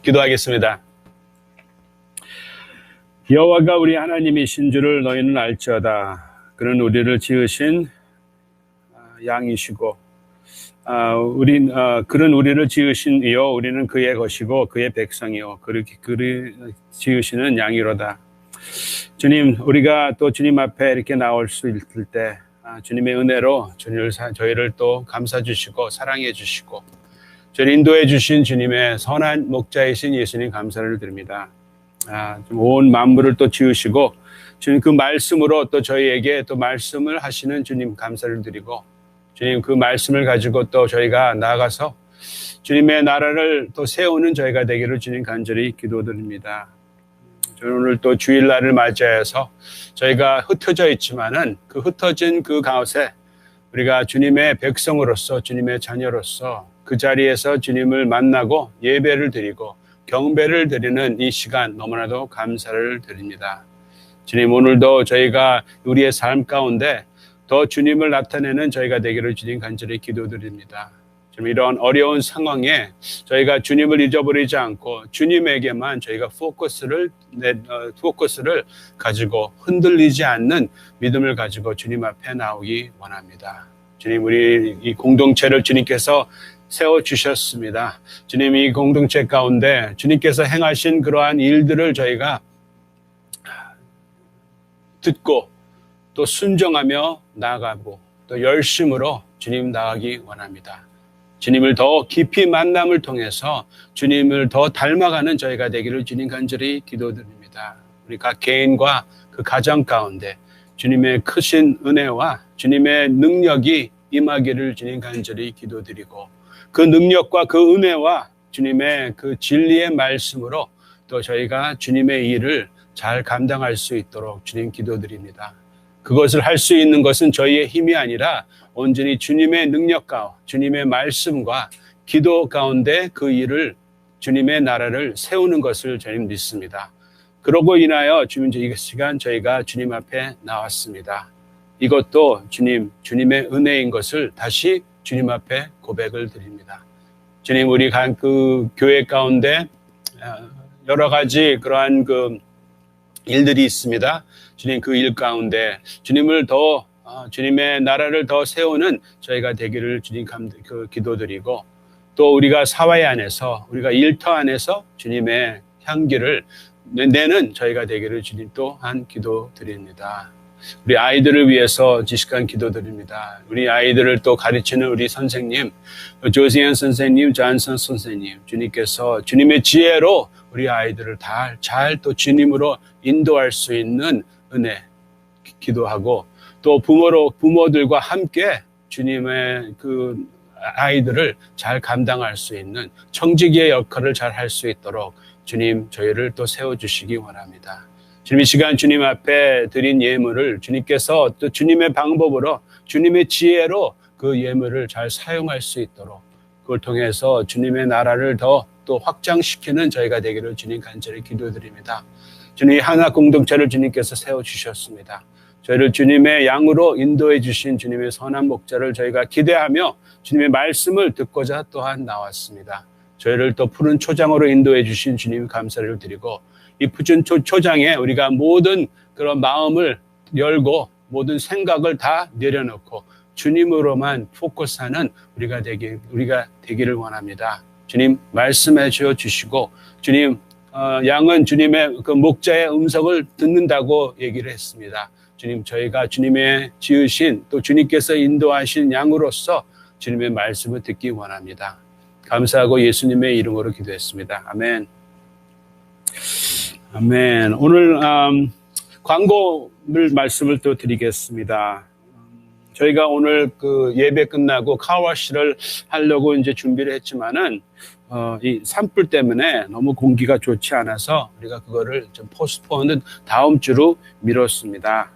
기도하겠습니다. 여호와가 우리 하나님이신 줄을 너희는 알지어다. 그는 우리를 지으신 양이시고 그는 우리를 지으신 이요 우리는 그의 것이고 그의 백성이요 그를 지으시는 양이로다. 주님, 우리가 또 주님 앞에 이렇게 나올 수 있을 때 주님의 은혜로 저희를 또 감싸 주시고 사랑해 주시고 저를 인도해 주신 주님의 선한 목자이신 예수님 감사를 드립니다. 온 만물을 또 지으시고 주님 그 말씀으로 또 저희에게 또 말씀을 하시는 주님 감사를 드리고 주님 그 말씀을 가지고 또 저희가 나아가서 주님의 나라를 또 세우는 저희가 되기를 주님 간절히 기도드립니다. 저는 오늘 또 주일날을 맞이해서 저희가 흩어져 있지만은 그 흩어진 그 가운데 우리가 주님의 백성으로서 주님의 자녀로서 그 자리에서 주님을 만나고 예배를 드리고 경배를 드리는 이 시간 너무나도 감사를 드립니다. 주님, 오늘도 저희가 우리의 삶 가운데 더 주님을 나타내는 저희가 되기를 주님 간절히 기도드립니다. 좀 이런 어려운 상황에 저희가 주님을 잊어버리지 않고 주님에게만 저희가 포커스를 가지고 흔들리지 않는 믿음을 가지고 주님 앞에 나오기 원합니다. 주님, 우리 이 공동체를 주님께서 세워주셨습니다. 주님, 이 공동체 가운데 주님께서 행하신 그러한 일들을 저희가 듣고 또 순종하며 나아가고 또 열심으로 주님 나아가기 원합니다. 주님을 더 깊이 만남을 통해서 주님을 더 닮아가는 저희가 되기를 주님 간절히 기도드립니다. 우리 각 개인과 그 가정 가운데 주님의 크신 은혜와 주님의 능력이 임하기를 주님 간절히 기도드리고 그 능력과 그 은혜와 주님의 그 진리의 말씀으로 또 저희가 주님의 일을 잘 감당할 수 있도록 주님 기도드립니다. 그것을 할 수 있는 것은 저희의 힘이 아니라 온전히 주님의 능력과 주님의 말씀과 기도 가운데 그 일을 주님의 나라를 세우는 것을 저희는 믿습니다. 그러고 인하여 주님 이 시간 저희가 주님 앞에 나왔습니다. 이것도 주님의 은혜인 것을 다시 주님 앞에 고백을 드립니다. 주님, 우리 그 교회 가운데 여러 가지 그러한 그 일들이 있습니다. 주님, 그 일 가운데 주님을 더 주님의 나라를 더 세우는 저희가 되기를 주님 기도드리고 또 우리가 사회 안에서 우리가 일터 안에서 주님의 향기를 내는 저희가 되기를 주님 또한 기도드립니다. 우리 아이들을 위해서 지식한 기도드립니다. 우리 아이들을 또 가르치는 우리 선생님, 조시안 선생님, 잔선 선생님, 주님께서 주님의 지혜로 우리 아이들을 잘 또 주님으로 인도할 수 있는 은혜 기도하고 또 부모들과 함께 주님의 그 아이들을 잘 감당할 수 있는 청지기의 역할을 잘 할 수 있도록 주님 저희를 또 세워주시기 원합니다. 주님 이 시간 주님 앞에 드린 예물을 주님께서 또 주님의 방법으로 주님의 지혜로 그 예물을 잘 사용할 수 있도록 그걸 통해서 주님의 나라를 더 또 확장시키는 저희가 되기를 주님 간절히 기도드립니다. 주님 하나 공동체를 주님께서 세워주셨습니다. 저희를 주님의 양으로 인도해 주신 주님의 선한 목자를 저희가 기대하며 주님의 말씀을 듣고자 또한 나왔습니다. 저희를 또 푸른 초장으로 인도해 주신 주님 감사를 드리고 이 푸른 초장에 우리가 모든 그런 마음을 열고 모든 생각을 다 내려놓고 주님으로만 포커스하는 우리가 되기를 원합니다. 주님 말씀해 주시고 주님 양은 주님의 그 목자의 음성을 듣는다고 얘기를 했습니다. 주님 저희가 주님의 지으신 또 주님께서 인도하신 양으로서 주님의 말씀을 듣기 원합니다. 감사하고 예수님의 이름으로 기도했습니다. 아멘. 아멘. 오늘 광고를 말씀을 또 드리겠습니다. 저희가 오늘 그 예배 끝나고 카와시를 하려고 이제 준비를 했지만은 이 산불 때문에 너무 공기가 좋지 않아서 우리가 그거를 좀 포스트폰은 다음 주로 미뤘습니다.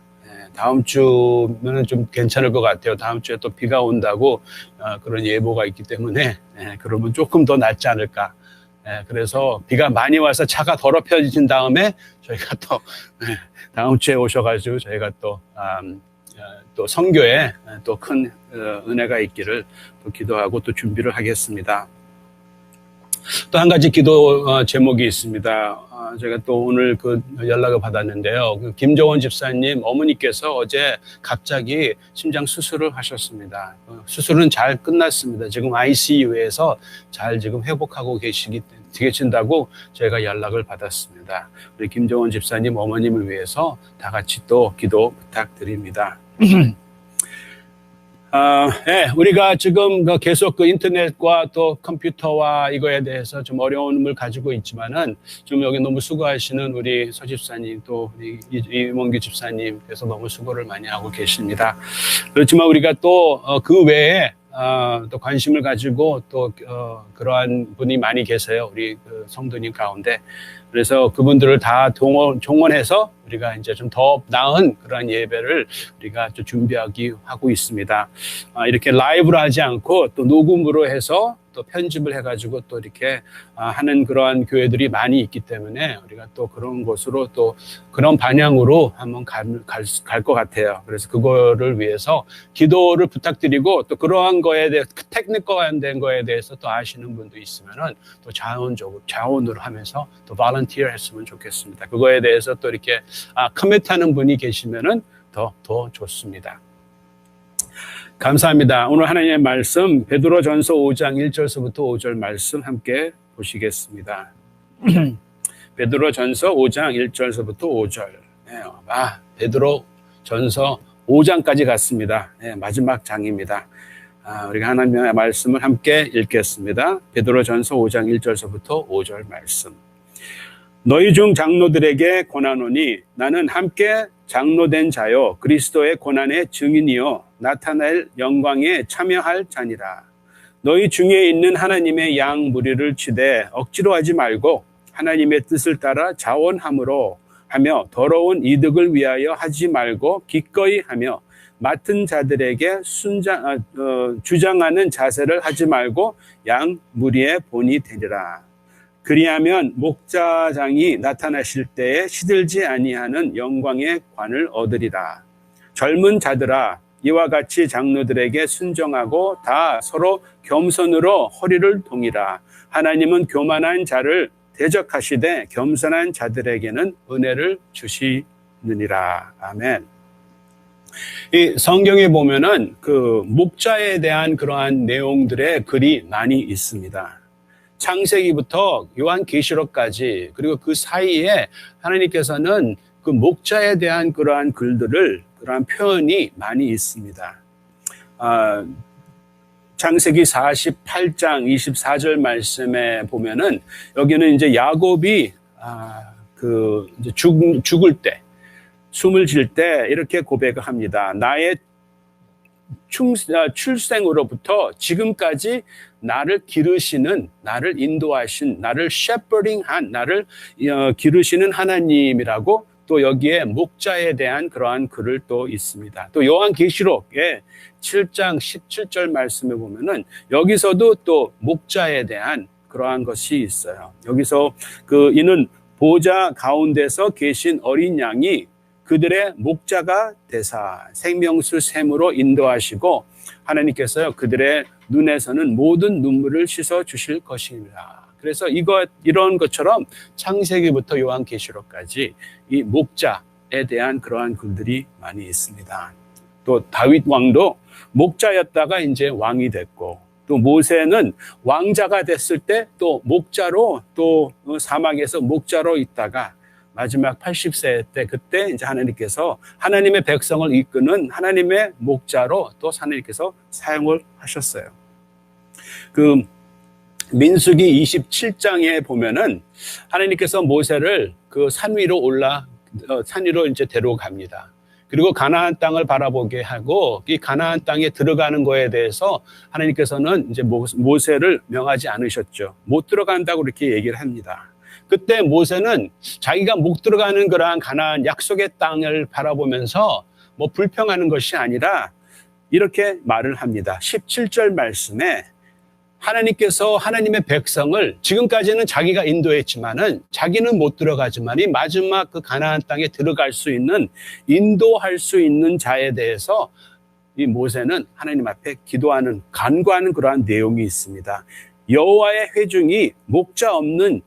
다음 주면은 좀 괜찮을 것 같아요. 다음 주에 또 비가 온다고 그런 예보가 있기 때문에 그러면 조금 더 낫지 않을까. 그래서 비가 많이 와서 차가 더럽혀진 다음에 저희가 또 다음 주에 오셔가지고 저희가 또 선교에 또 큰 은혜가 있기를 또 기도하고 또 준비를 하겠습니다. 또 한 가지 기도 제목이 있습니다. 제가 또 오늘 그 연락을 받았는데요. 그 김정원 집사님 어머니께서 어제 갑자기 심장 수술을 하셨습니다. 수술은 잘 끝났습니다. 지금 ICU에서 잘 지금 회복하고 계신다고 제가 연락을 받았습니다. 우리 김정원 집사님 어머님을 위해서 다 같이 또 기도 부탁드립니다. 우리가 지금 계속 그 인터넷과 또 컴퓨터와 이거에 대해서 좀 어려움을 가지고 있지만은 좀 여기 너무 수고하시는 우리 서 집사님 또 우리 이몽규 집사님께서 너무 수고를 많이 하고 계십니다. 그렇지만 우리가 또 그 외에 또 관심을 가지고 또 그러한 분이 많이 계세요. 우리 그 성도님 가운데. 그래서 그분들을 다 종원해서 우리가 이제 좀 더 나은 그런 예배를 우리가 좀 준비하기 하고 있습니다. 이렇게 라이브로 하지 않고 또 녹음으로 해서 또 편집을 해가지고 또 이렇게 하는 그러한 교회들이 많이 있기 때문에 우리가 또 그런 곳으로 또 그런 방향으로 한번 갈 것 같아요. 그래서 그거를 위해서 기도를 부탁드리고 또 그러한 거에 대해 테크니컬한 된 거에 대해서 또 아시는 분도 있으면은 또 자원으로 하면서 또 volunteer 했으면 좋겠습니다. 그거에 대해서 또 이렇게 커밋하는 분이 계시면은 더 좋습니다. 감사합니다. 오늘 하나님의 말씀 베드로전서 5장 1절서부터 5절 말씀 함께 보시겠습니다. 베드로전서 5장 1절서부터 5절. 베드로전서 5장까지 갔습니다. 마지막 장입니다. 우리가 하나님의 말씀을 함께 읽겠습니다. 베드로전서 5장 1절서부터 5절 말씀. 너희 중 장로들에게 권하노니 나는 함께 장로된 자요 그리스도의 고난의 증인이요 나타날 영광에 참여할 자니라. 너희 중에 있는 하나님의 양 무리를 치되 억지로 하지 말고 하나님의 뜻을 따라 자원함으로 하며 더러운 이득을 위하여 하지 말고 기꺼이 하며 맡은 자들에게 주장하는 자세를 하지 말고 양 무리의 본이 되리라. 그리하면 목자장이 나타나실 때에 시들지 아니하는 영광의 관을 얻으리라. 젊은 자들아 이와 같이 장로들에게 순종하고 다 서로 겸손으로 허리를 동이라. 하나님은 교만한 자를 대적하시되 겸손한 자들에게는 은혜를 주시느니라. 아멘. 이 성경에 보면은 그 목자에 대한 그러한 내용들의 글이 많이 있습니다. 창세기부터 요한계시록까지 그리고 그 사이에 하나님께서는 그 목자에 대한 그러한 글들을 그러한 표현이 많이 있습니다. 창세기 48장 24절 말씀에 보면은 여기는 이제 야곱이 이제 죽을 때 숨을 쉴 때 이렇게 고백을 합니다. 나의 출생으로부터 지금까지 나를 기르시는, 나를 인도하신, 나를 shepherding한, 나를 기르시는 하나님이라고 또 여기에 목자에 대한 그러한 글을 또 있습니다. 또 요한계시록의 7장 17절 말씀에 보면은 여기서도 또 목자에 대한 그러한 것이 있어요. 여기서 이는 보좌 가운데서 계신 어린 양이 그들의 목자가 되사 생명수 샘으로 인도하시고 하나님께서요 그들의 눈에서는 모든 눈물을 씻어 주실 것입니다. 그래서 이런 것처럼 창세기부터 요한계시록까지 이 목자에 대한 그러한 글들이 많이 있습니다. 또 다윗 왕도 목자였다가 이제 왕이 됐고, 또 모세는 왕자가 됐을 때 또 목자로 또 사막에서 목자로 있다가 마지막 80세 때 그때 이제 하나님께서 하나님의 백성을 이끄는 하나님의 목자로 또 하나님께서 사용을 하셨어요. 민수기 27장에 보면은 하나님께서 모세를 산 위로 이제 데려갑니다. 그리고 가나안 땅을 바라보게 하고 이 가나안 땅에 들어가는 거에 대해서 하나님께서는 이제 모세를 명하지 않으셨죠. 못 들어간다고 이렇게 얘기를 합니다. 그때 모세는 자기가 못 들어가는 그러한 가나안 약속의 땅을 바라보면서 불평하는 것이 아니라 이렇게 말을 합니다. 17절 말씀에 하나님께서 하나님의 백성을 지금까지는 자기가 인도했지만은 자기는 못 들어가지만 이 마지막 그 가나안 땅에 들어갈 수 있는 인도할 수 있는 자에 대해서 이 모세는 하나님 앞에 기도하는 간구하는 그러한 내용이 있습니다. 여호와의 회중이 목자 없는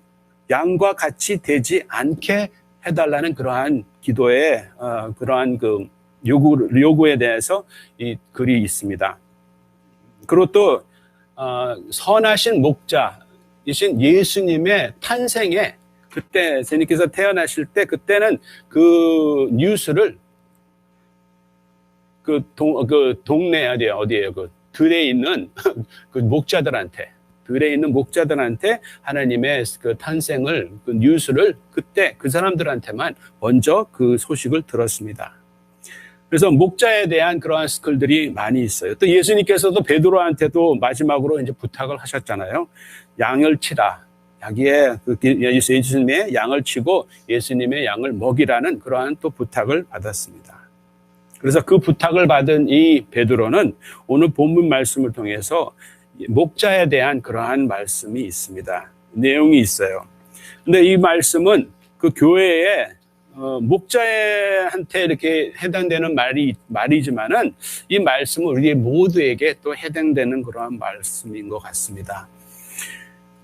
양과 같이 되지 않게 해달라는 그러한 기도의 그러한 그 요구에 대해서 이 글이 있습니다. 그리고 또 선하신 목자이신 예수님의 탄생에 그때 예수님께서 태어나실 때 그때는 그 뉴스를 그 동네 어디에요? 그 들에 있는 그 들에 있는 목자들한테 하나님의 그 탄생을 그 뉴스를 그때 그 사람들한테만 먼저 그 소식을 들었습니다. 그래서 목자에 대한 그러한 스쿨들이 많이 있어요. 또 예수님께서도 베드로한테도 마지막으로 이제 부탁을 하셨잖아요. 양을 치라. 자기의 예수님의 양을 치고 예수님의 양을 먹이라는 그러한 또 부탁을 받았습니다. 그래서 그 부탁을 받은 이 베드로는 오늘 본문 말씀을 통해서 목자에 대한 그러한 말씀이 있습니다. 내용이 있어요. 근데 이 말씀은 그 교회에 목자한테 이렇게 해당되는 말이지만은 이 말씀은 우리 모두에게 또 해당되는 그러한 말씀인 것 같습니다.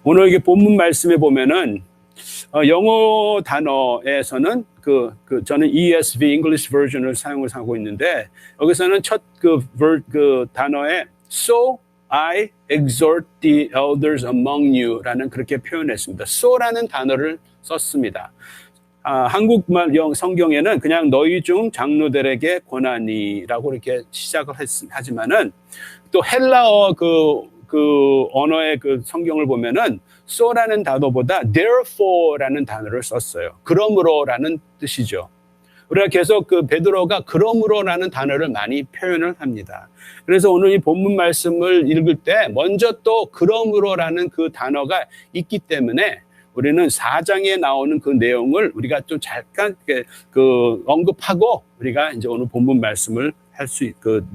오늘 이게 본문 말씀에 보면은 영어 단어에서는 저는 ESV English Version을 사용을 하고 있는데 여기서는 첫 그 단어에 So I exhort the elders among you라는 그렇게 표현했습니다. so라는 단어를 썼습니다. 한국말 성경에는 그냥 너희 중 장로들에게 권하니라고 이렇게 시작을 하지만은 또 헬라어 그 언어의 그 성경을 보면은 so라는 단어보다 therefore라는 단어를 썼어요. 그러므로라는 뜻이죠. 우리가 계속 그 베드로가 그러므로라는 단어를 많이 표현을 합니다. 그래서 오늘 이 본문 말씀을 읽을 때 먼저 또 그러므로라는 그 단어가 있기 때문에 우리는 4장에 나오는 그 내용을 우리가 좀 잠깐 그 언급하고 우리가 이제 오늘 본문 말씀을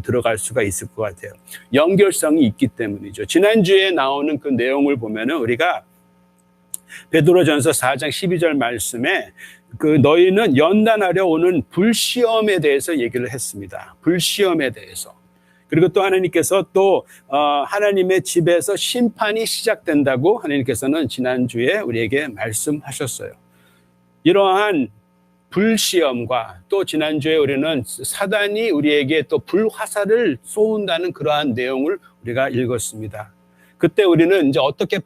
들어갈 수가 있을 것 같아요. 연결성이 있기 때문이죠. 지난주에 나오는 그 내용을 보면은 우리가 베드로전서 4장 12절 말씀에 그 너희는 연단하려 오는 불시험에 대해서 얘기를 했습니다. 불시험에 대해서. 그리고 또 하나님께서 또 하나님의 집에서 심판이 시작된다고 하나님께서는 지난주에 우리에게 말씀하셨어요. 이러한 불시험과 또 지난주에 우리는 사단이 우리에게 또 불화살을 쏘는다는 그러한 내용을 우리가 읽었습니다. 그때 우리는 이제 어떻게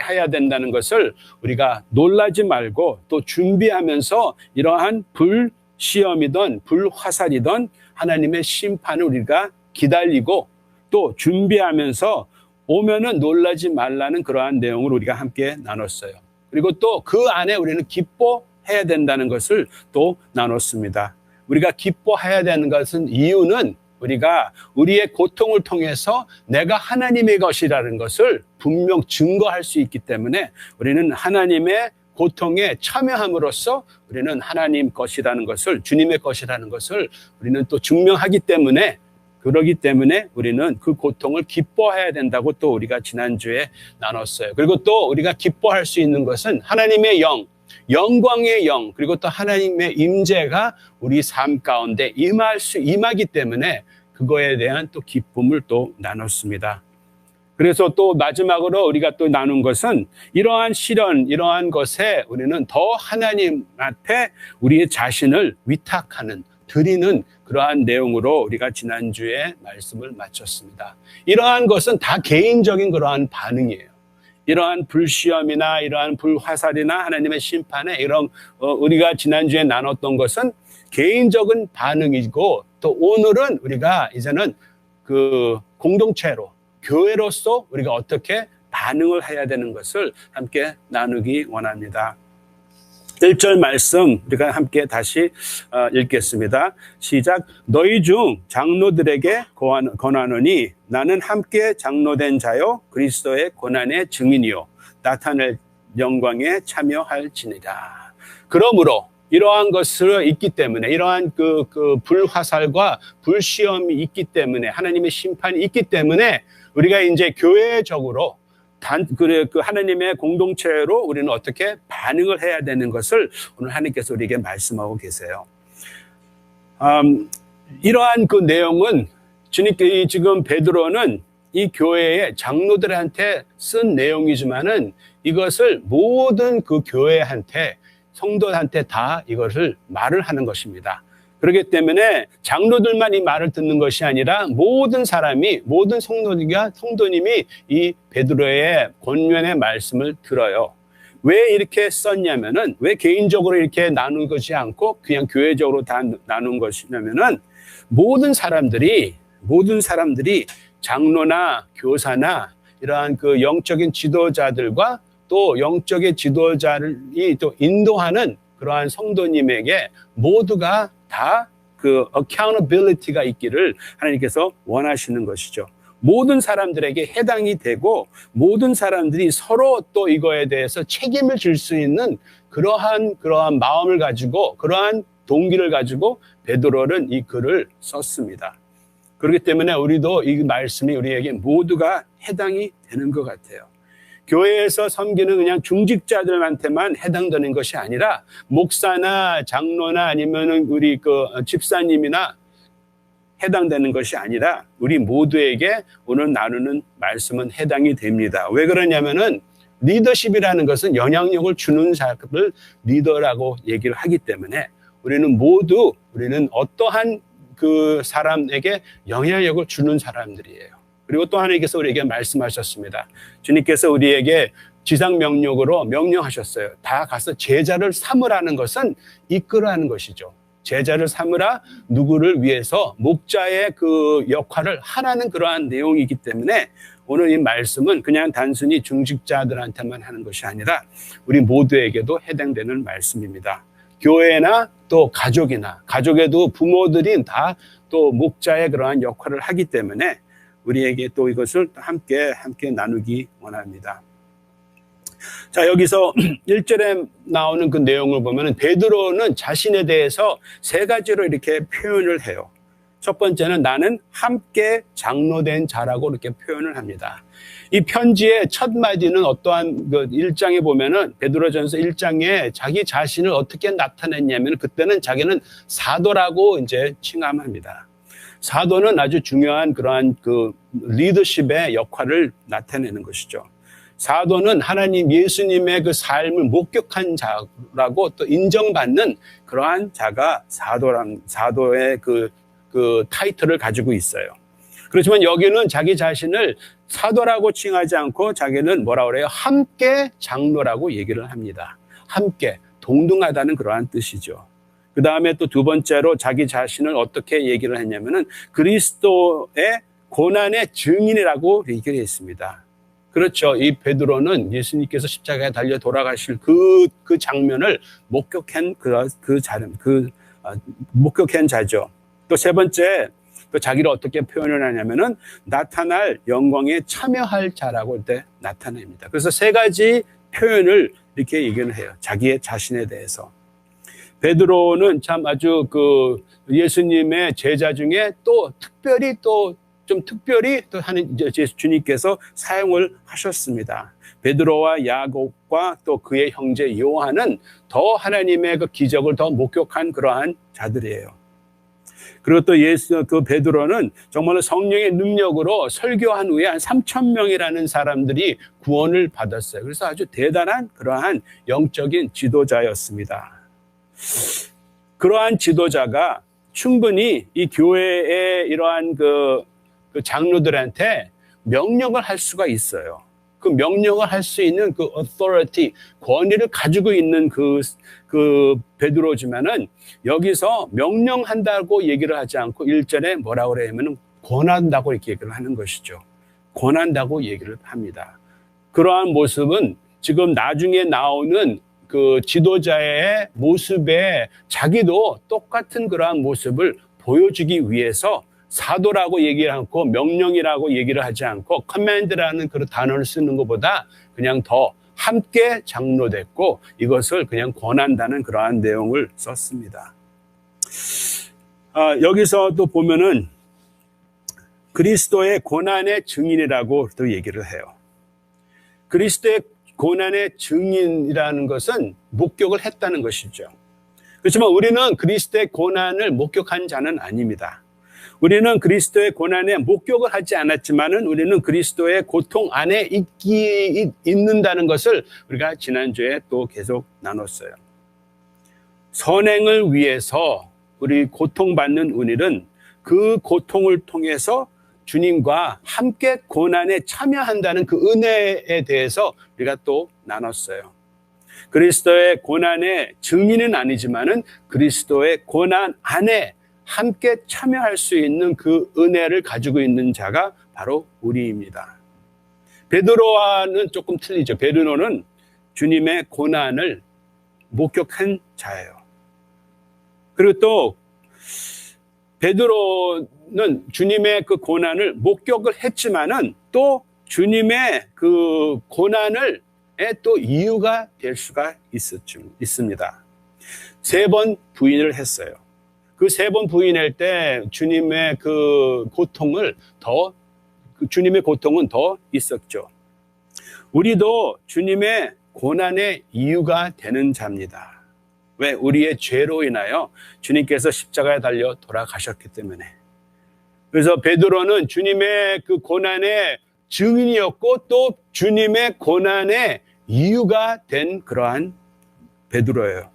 해야 된다는 것을 우리가 놀라지 말고 또 준비하면서 이러한 불시험이든 불화살이든 하나님의 심판을 우리가 기다리고 또 준비하면서 오면은 놀라지 말라는 그러한 내용을 우리가 함께 나눴어요. 그리고 또 그 안에 우리는 기뻐해야 된다는 것을 또 나눴습니다. 우리가 기뻐해야 되는 것은 이유는 우리가 우리의 고통을 통해서 내가 하나님의 것이라는 것을 분명 증거할 수 있기 때문에 우리는 하나님의 고통에 참여함으로써 우리는 하나님 것이라는 것을 주님의 것이라는 것을 우리는 또 증명하기 때문에 그러기 때문에 우리는 그 고통을 기뻐해야 된다고 또 우리가 지난주에 나눴어요. 그리고 또 우리가 기뻐할 수 있는 것은 하나님의 영광의 영, 그리고 또 하나님의 임재가 우리 삶 가운데 임하기 때문에 그거에 대한 또 기쁨을 또 나눴습니다. 그래서 또 마지막으로 우리가 또 나눈 것은 이러한 시련, 이러한 것에 우리는 더 하나님 앞에 우리의 자신을 드리는 그러한 내용으로 우리가 지난주에 말씀을 마쳤습니다. 이러한 것은 다 개인적인 그러한 반응이에요. 이러한 불시험이나 이러한 불화살이나 하나님의 심판에 이런 우리가 지난주에 나눴던 것은 개인적인 반응이고 또 오늘은 우리가 이제는 그 공동체로 교회로서 우리가 어떻게 반응을 해야 되는 것을 함께 나누기 원합니다. 1절 말씀 우리가 함께 다시 읽겠습니다. 시작. 너희 중 장로들에게 권하노니 나는 함께 장로된 자요 그리스도의 고난의 증인이요 나타낼 영광에 참여할지니라. 그러므로 이러한 것을 있기 때문에 이러한 그 불화살과 불시험이 있기 때문에 하나님의 심판이 있기 때문에 우리가 이제 교회적으로 그 하나님의 공동체로 우리는 어떻게 반응을 해야 되는 것을 오늘 하나님께서 우리에게 말씀하고 계세요. 이러한 그 내용은 지금 베드로는 이 교회의 장로들한테 쓴 내용이지만은 이것을 모든 그 교회한테, 성도한테 다 이것을 말을 하는 것입니다. 그렇기 때문에 장로들만 이 말을 듣는 것이 아니라 모든 사람이, 모든 성도님이 이 베드로의 권면의 말씀을 들어요. 왜 이렇게 썼냐면은, 왜 개인적으로 이렇게 나눈 것이 않고 그냥 교회적으로 다 나눈 것이냐면은, 모든 사람들이 장로나 교사나 이러한 그 영적인 지도자들과 또 영적인 지도자를 또 인도하는 그러한 성도님에게 모두가 다 그 accountability가 있기를 하나님께서 원하시는 것이죠. 모든 사람들에게 해당이 되고 모든 사람들이 서로 또 이거에 대해서 책임을 질 수 있는 그러한 마음을 가지고, 그러한 동기를 가지고 베드로는 이 글을 썼습니다. 그렇기 때문에 우리도 이 말씀이 우리에게 모두가 해당이 되는 것 같아요. 교회에서 섬기는 그냥 중직자들한테만 해당되는 것이 아니라 목사나 장로나 아니면 우리 그 집사님이나 해당되는 것이 아니라 우리 모두에게 오늘 나누는 말씀은 해당이 됩니다. 왜 그러냐면은 리더십이라는 것은 영향력을 주는 사람을 리더라고 얘기를 하기 때문에 우리는 어떠한 그 사람에게 영향력을 주는 사람들이에요. 그리고 또 하나님께서 우리에게 말씀하셨습니다. 주님께서 우리에게 지상명령으로 명령하셨어요. 다 가서 제자를 삼으라는 것은 이끌어하는 것이죠. 제자를 삼으라, 누구를 위해서 목자의 그 역할을 하라는 그러한 내용이기 때문에 오늘 이 말씀은 그냥 단순히 중직자들한테만 하는 것이 아니라 우리 모두에게도 해당되는 말씀입니다. 교회나 또 가족에도 부모들이 다 또 목자의 그러한 역할을 하기 때문에 우리에게 또 이것을 함께 나누기 원합니다. 자, 여기서 1절에 나오는 그 내용을 보면 베드로는 자신에 대해서 세 가지로 이렇게 표현을 해요. 첫 번째는 나는 함께 장로된 자라고 이렇게 표현을 합니다. 이 편지의 첫 마디는 어떠한 그 1장에 보면은 베드로전서 1장에 자기 자신을 어떻게 나타냈냐면 그때는 자기는 사도라고 이제 칭함합니다. 사도는 아주 중요한 그러한 그 리더십의 역할을 나타내는 것이죠. 사도는 하나님 예수님의 그 삶을 목격한 자라고 또 인정받는 그러한 자가 사도의 그 타이틀을 가지고 있어요. 그렇지만 여기는 자기 자신을 사도라고 칭하지 않고 자기는 뭐라 그래요? 함께 장로라고 얘기를 합니다. 함께, 동등하다는 그러한 뜻이죠. 그 다음에 또 두 번째로 자기 자신을 어떻게 얘기를 했냐면은 그리스도의 고난의 증인이라고 얘기를 했습니다. 그렇죠. 이 베드로는 예수님께서 십자가에 달려 돌아가실 그 장면을 목격한 목격한 자죠. 또 세 번째, 또 자기를 어떻게 표현을 하냐면은 나타날 영광에 참여할 자라고 이때 나타냅니다. 그래서 세 가지 표현을 이렇게 얘기를 해요. 자기의 자신에 대해서. 베드로는 참 아주 그 예수님의 제자 중에 또 특별히 또 하는 주님께서 사용을 하셨습니다. 베드로와 야곱과 또 그의 형제 요한은 더 하나님의 그 기적을 더 목격한 그러한 자들이에요. 그리고 또 그 베드로는 정말로 성령의 능력으로 설교한 후에 한 3,000명이라는 사람들이 구원을 받았어요. 그래서 아주 대단한 그러한 영적인 지도자였습니다. 그러한 지도자가 충분히 이 교회의 이러한 그 장로들한테 명령을 할 수가 있어요. 그 명령을 할 수 있는 그 authority, 권위를 가지고 있는 그 베드로지만은 여기서 명령한다고 얘기를 하지 않고 1절에 뭐라고 그러냐면 권한다고 이렇게 얘기를 하는 것이죠. 권한다고 얘기를 합니다. 그러한 모습은 지금 나중에 나오는 그 지도자의 모습에 자기도 똑같은 그러한 모습을 보여주기 위해서 사도라고 얘기를 않고 명령이라고 얘기를 하지 않고 커맨드라는 그런 단어를 쓰는 것보다 그냥 더 함께 장로됐고 이것을 그냥 권한다는 그러한 내용을 썼습니다. 여기서 또 보면은 그리스도의 고난의 증인이라고 또 얘기를 해요. 그리스도의 고난의 증인이라는 것은 목격을 했다는 것이죠. 그렇지만 우리는 그리스도의 고난을 목격한 자는 아닙니다. 우리는 그리스도의 고난에 목격을 하지 않았지만은 우리는 그리스도의 고통 안에 있는다는 것을 우리가 지난주에 또 계속 나눴어요. 선행을 위해서 우리 고통받는 우리는 그 고통을 통해서 주님과 함께 고난에 참여한다는 그 은혜에 대해서 우리가 또 나눴어요. 그리스도의 고난의 증인은 아니지만은 그리스도의 고난 안에 함께 참여할 수 있는 그 은혜를 가지고 있는 자가 바로 우리입니다. 베드로와는 조금 틀리죠. 베드로는 주님의 고난을 목격한 자예요. 그리고 또 베드로는 주님의 그 고난을 목격을 했지만은 또 주님의 그 고난을 또 이유가 될 수가 있습니다. 3번 부인을 했어요. 그 3번 부인할 때 주님의 그 고통은 더 있었죠. 우리도 주님의 고난의 이유가 되는 자입니다. 왜? 우리의 죄로 인하여 주님께서 십자가에 달려 돌아가셨기 때문에. 그래서 베드로는 주님의 그 고난의 증인이었고 또 주님의 고난의 이유가 된 그러한 베드로예요.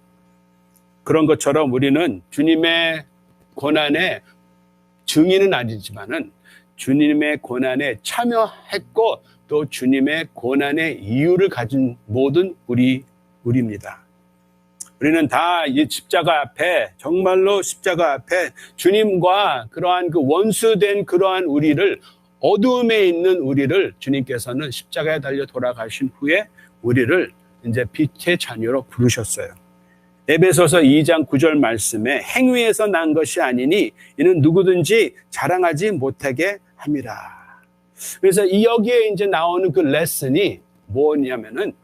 그런 것처럼 우리는 주님의 고난의 증인은 아니지만은 주님의 고난에 참여했고 또 주님의 고난의 이유를 가진 모든 우리입니다. 우리는 다 이 십자가 앞에, 정말로 십자가 앞에 주님과 그러한 그 원수된 그러한 우리를, 어두움에 있는 우리를 주님께서는 십자가에 달려 돌아가신 후에 우리를 이제 빛의 자녀로 부르셨어요. 에베소서 2장 9절 말씀에 행위에서 난 것이 아니니 이는 누구든지 자랑하지 못하게 함이라. 그래서 여기에 이제 나오는 그 레슨이 뭐냐면은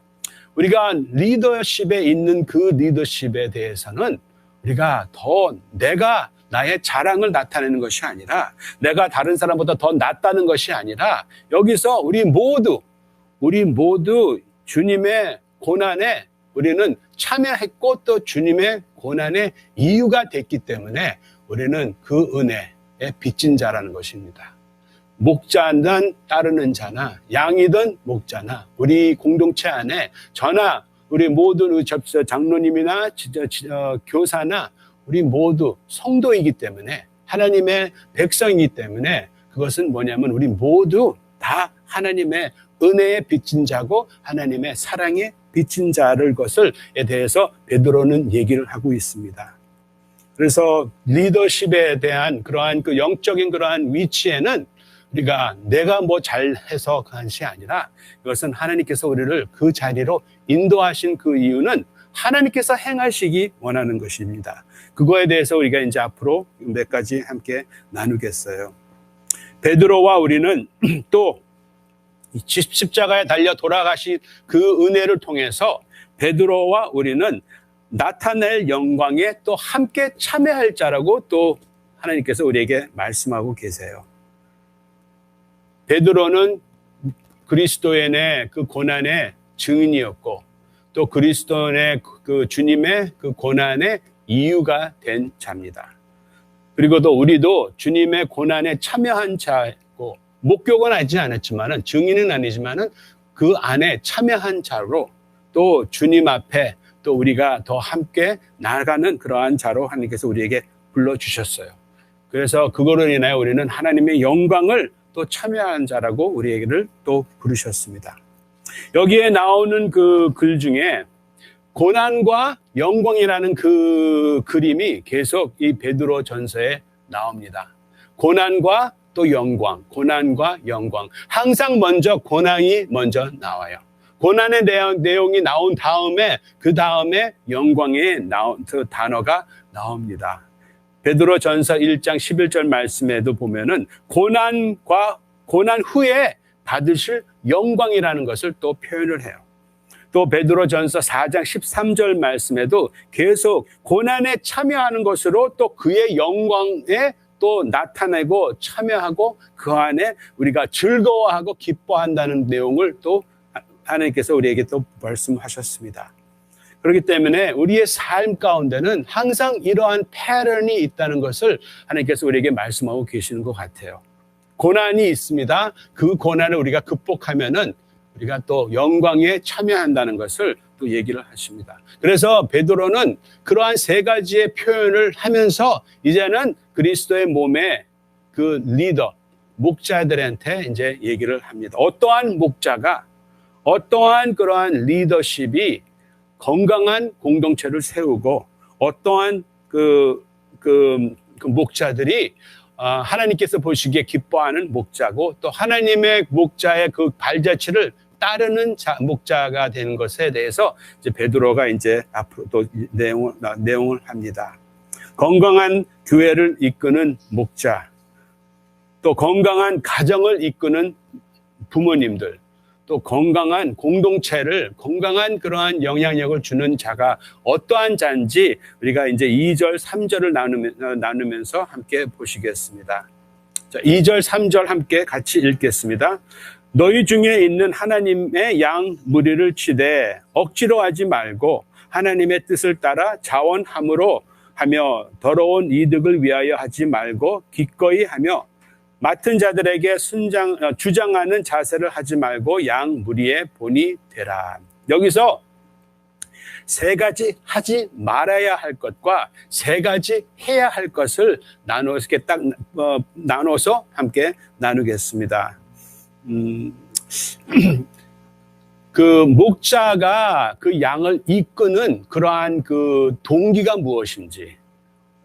우리가 리더십에 있는 그 리더십에 대해서는 우리가 더 내가 나의 자랑을 나타내는 것이 아니라 내가 다른 사람보다 더 낫다는 것이 아니라 여기서 우리 모두 주님의 고난에 우리는 참여했고 또 주님의 고난의 이유가 됐기 때문에 우리는 그 은혜에 빚진 자라는 것입니다. 목자는 따르는 자나 양이든 목자나 우리 공동체 안에 저나 우리 모든 장로님이나 교사나 우리 모두 성도이기 때문에 하나님의 백성이기 때문에 그것은 뭐냐면 우리 모두 다 하나님의 은혜에 빚진 자고 하나님의 사랑에 빚진 자를 것을에 대해서 베드로는 얘기를 하고 있습니다. 그래서 리더십에 대한 그러한 그 영적인 그러한 위치에는 우리가 내가 뭐 잘해서 그 것이 아니라 이것은 하나님께서 우리를 그 자리로 인도하신 그 이유는 하나님께서 행하시기 원하는 것입니다. 그거에 대해서 우리가 이제 앞으로 몇 가지 함께 나누겠어요. 베드로와 우리는 또 십자가에 달려 돌아가신 그 은혜를 통해서 베드로와 우리는 나타낼 영광에 또 함께 참여할 자라고 또 하나님께서 우리에게 말씀하고 계세요. 베드로는 그리스도인의 그 고난의 증인이었고 또 그리스도인의 그 주님의 그 고난의 이유가 된 자입니다. 그리고 또 우리도 주님의 고난에 참여한 자고 목격은 하지 않았지만은 증인은 아니지만은 그 안에 참여한 자로 또 주님 앞에 또 우리가 더 함께 나아가는 그러한 자로 하나님께서 우리에게 불러주셨어요. 그래서 그거로 인하여 우리는 하나님의 영광을 또 참여한 자라고 우리에게를 또 부르셨습니다. 여기에 나오는 그 글 중에 고난과 영광이라는 그 그림이 계속 이 베드로 전서에 나옵니다. 고난과 또 영광, 고난과 영광. 항상 먼저 고난이 먼저 나와요. 고난의 내용이 나온 다음에 그 다음에 영광의 그 단어가 나옵니다. 베드로 전서 1장 11절 말씀에도 보면은 고난 후에 받으실 영광이라는 것을 또 표현을 해요. 또 베드로 전서 4장 13절 말씀에도 계속 고난에 참여하는 것으로 또 그의 영광에 또 나타내고 참여하고 그 안에 우리가 즐거워하고 기뻐한다는 내용을 또 하나님께서 우리에게 또 말씀하셨습니다. 그렇기 때문에 우리의 삶 가운데는 항상 이러한 패턴이 있다는 것을 하나님께서 우리에게 말씀하고 계시는 것 같아요. 고난이 있습니다. 그 고난을 우리가 극복하면은 우리가 또 영광에 참여한다는 것을 또 얘기를 하십니다. 그래서 베드로는 그러한 세 가지의 표현을 하면서 이제는 그리스도의 몸의 그 리더, 목자들한테 이제 얘기를 합니다. 어떠한 목자가, 어떠한 그러한 리더십이 건강한 공동체를 세우고, 어떠한 그 목자들이 하나님께서 보시기에 기뻐하는 목자고, 또 하나님의 목자의 그 발자취를 따르는 목자가 되는 것에 대해서 이제 베드로가 이제 앞으로 또 내용을 합니다. 건강한 교회를 이끄는 목자, 또 건강한 가정을 이끄는 부모님들, 또 건강한 공동체를, 건강한 그러한 영향력을 주는 자가 어떠한 자인지 우리가 이제 2절, 3절을 나누면서 함께 보시겠습니다. 자, 2절, 3절 함께 같이 읽겠습니다. 너희 중에 있는 하나님의 양 무리를 치되 억지로 하지 말고 하나님의 뜻을 따라 자원함으로 하며 더러운 이득을 위하여 하지 말고 기꺼이 하며 맡은 자들에게 주장하는 자세를 하지 말고 양 무리의 본이 되라. 여기서 세 가지 하지 말아야 할 것과 세 가지 해야 할 것을 나눠서 함께 나누겠습니다. 그 목자가 그 양을 이끄는 그러한 그 동기가 무엇인지,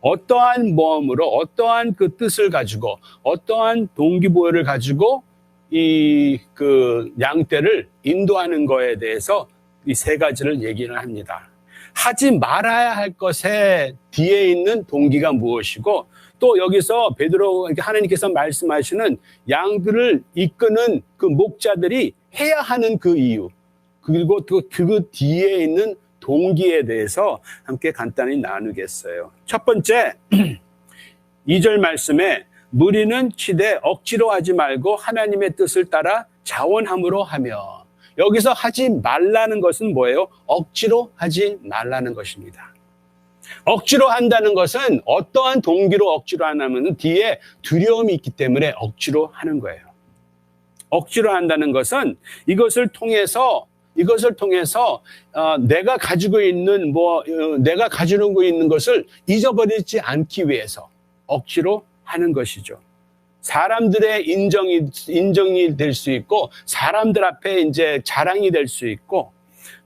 어떠한 모험으로, 어떠한 그 뜻을 가지고, 어떠한 동기부여를 가지고 이 그 양떼를 인도하는 거에 대해서 이 세 가지를 얘기를 합니다. 하지 말아야 할 것에 뒤에 있는 동기가 무엇이고, 또 여기서 베드로, 하나님께서 말씀하시는 양들을 이끄는 그 목자들이 해야 하는 그 이유, 그리고 또 그 뒤에 있는 동기에 대해서 함께 간단히 나누겠어요. 첫 번째, 2절 말씀에 무리는 치되 억지로 하지 말고 하나님의 뜻을 따라 자원함으로 하며, 여기서 하지 말라는 것은 뭐예요? 억지로 하지 말라는 것입니다. 억지로 한다는 것은 어떠한 동기로 억지로 하냐면 뒤에 두려움이 있기 때문에 억지로 하는 거예요. 억지로 한다는 것은 이것을 통해서 내가 가지고 있는 내가 가지고 있는 것을 잊어버리지 않기 위해서 억지로 하는 것이죠. 사람들의 인정이 될 수 있고, 사람들 앞에 이제 자랑이 될 수 있고,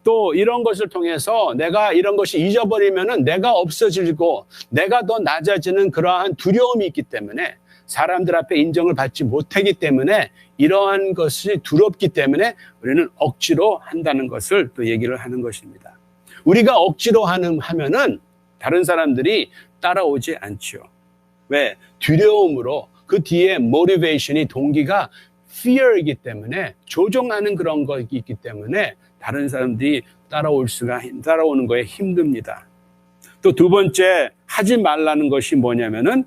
또 이런 것을 통해서 내가 이런 것이 잊어버리면은 내가 없어지고 내가 더 낮아지는 그러한 두려움이 있기 때문에, 사람들 앞에 인정을 받지 못하기 때문에, 이러한 것이 두렵기 때문에 우리는 억지로 한다는 것을 또 얘기를 하는 것입니다. 우리가 억지로 하면은 다른 사람들이 따라오지 않죠. 왜? 두려움으로, 그 뒤에 모티베이션이, 동기가 fear이기 때문에, 조종하는 그런 것이 있기 때문에 다른 사람들이 따라오는 거에 힘듭니다. 또 두 번째, 하지 말라는 것이 뭐냐면은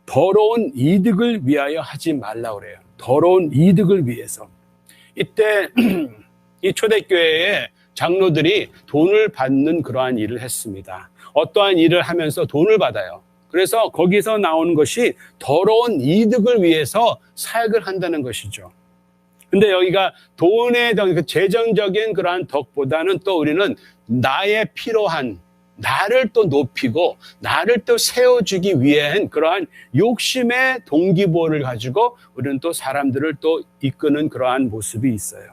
더러운 이득을 위하여 하지 말라고 그래요. 더러운 이득을 위해서. 이때 이 초대교회의 장로들이 돈을 받는 그러한 일을 했습니다. 어떠한 일을 하면서 돈을 받아요. 그래서 거기서 나오는 것이 더러운 이득을 위해서 사역을 한다는 것이죠. 근데 여기가 돈의 재정적인 그러한 덕보다는 또 우리는 나의 필요한, 나를 또 높이고 나를 또 세워주기 위한 그러한 욕심의 동기부여를 가지고 우리는 또 사람들을 또 이끄는 그러한 모습이 있어요.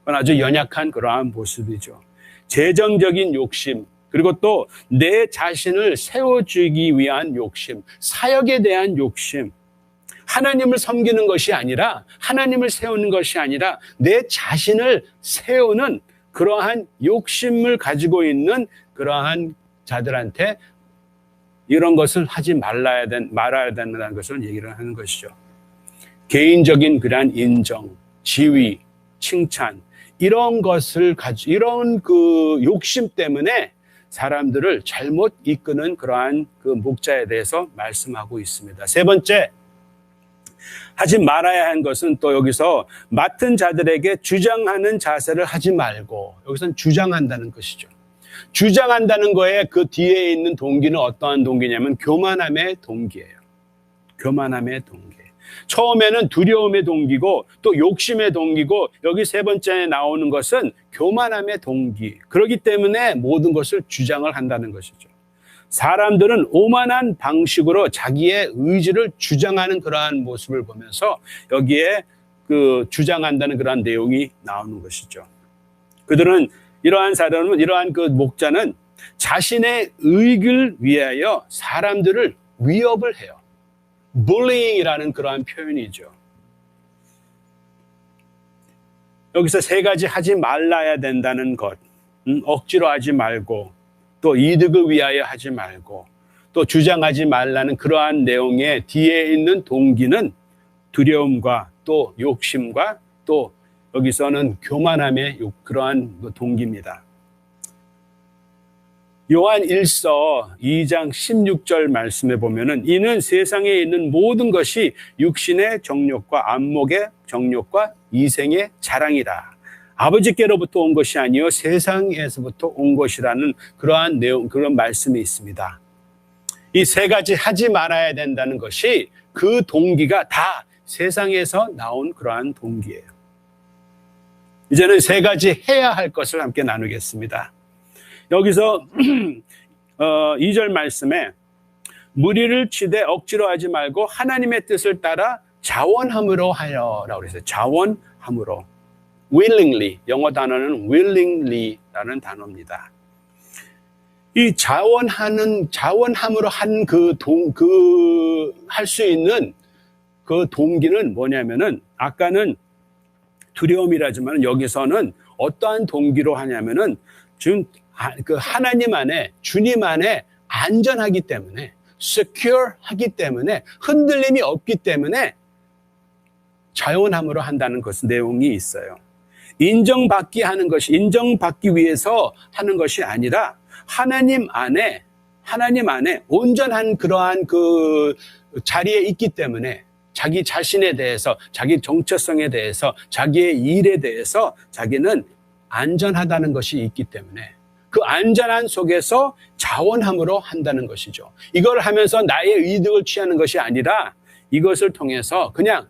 그건 아주 연약한 그러한 모습이죠. 재정적인 욕심, 그리고 또 내 자신을 세워주기 위한 욕심, 사역에 대한 욕심, 하나님을 섬기는 것이 아니라, 하나님을 세우는 것이 아니라 내 자신을 세우는 그러한 욕심을 가지고 있는 그러한 자들한테 이런 것을 하지 말아야 된다는 것을 얘기를 하는 것이죠. 개인적인 그러한 인정, 지위, 칭찬, 이런 것을 이런 그 욕심 때문에 사람들을 잘못 이끄는 그러한 그 목자에 대해서 말씀하고 있습니다. 세 번째, 하지 말아야 하는 것은 또 여기서 맡은 자들에게 주장하는 자세를 하지 말고, 여기서는 주장한다는 것이죠. 주장한다는 거에 그 뒤에 있는 동기는 어떠한 동기냐면 교만함의 동기예요. 교만함의 동기. 처음에는 두려움의 동기고 또 욕심의 동기고 여기 세 번째에 나오는 것은 교만함의 동기. 그렇기 때문에 모든 것을 주장을 한다는 것이죠. 사람들은 오만한 방식으로 자기의 의지를 주장하는 그러한 모습을 보면서 여기에 그 주장한다는 그러한 내용이 나오는 것이죠. 그들은 이러한 사람은 이러한 그 목자는 자신의 이익을 위하여 사람들을 위협을 해요. bullying이라는 그러한 표현이죠. 여기서 세 가지 하지 말라야 된다는 것, 억지로 하지 말고 또 이득을 위하여 하지 말고 또 주장하지 말라는 그러한 내용의 뒤에 있는 동기는 두려움과 또 욕심과 또 여기서는 교만함의 그러한 동기입니다. 요한 1서 2장 16절 말씀에 보면은 이는 세상에 있는 모든 것이 육신의 정욕과 안목의 정욕과 이생의 자랑이라. 아버지께로부터 온 것이 아니요 세상에서부터 온 것이라는 그러한 내용, 그런 말씀이 있습니다. 이 세 가지 하지 말아야 된다는 것이 그 동기가 다 세상에서 나온 그러한 동기예요. 이제는 세 가지 해야 할 것을 함께 나누겠습니다. 여기서 2절 말씀에 무리를 치되 억지로 하지 말고 하나님의 뜻을 따라 자원함으로 하여라고 그랬어요. 자원함으로. willingly, 영어 단어는 willingly라는 단어입니다. 이 자원함으로 한 할 수 있는 그 동기는 뭐냐면은 아까는 두려움이라지만 여기서는 어떠한 동기로 하냐면은 지금 그 하나님 안에 주님 안에 안전하기 때문에 secure 하기 때문에 흔들림이 없기 때문에 자원함으로 한다는 것은 내용이 있어요. 인정받기 위해서 하는 것이 아니라 하나님 안에 온전한 그러한 그 자리에 있기 때문에 자기 자신에 대해서, 자기 정체성에 대해서, 자기의 일에 대해서 자기는 안전하다는 것이 있기 때문에 그 안전한 속에서 자원함으로 한다는 것이죠. 이걸 하면서 나의 이득을 취하는 것이 아니라 이것을 통해서 그냥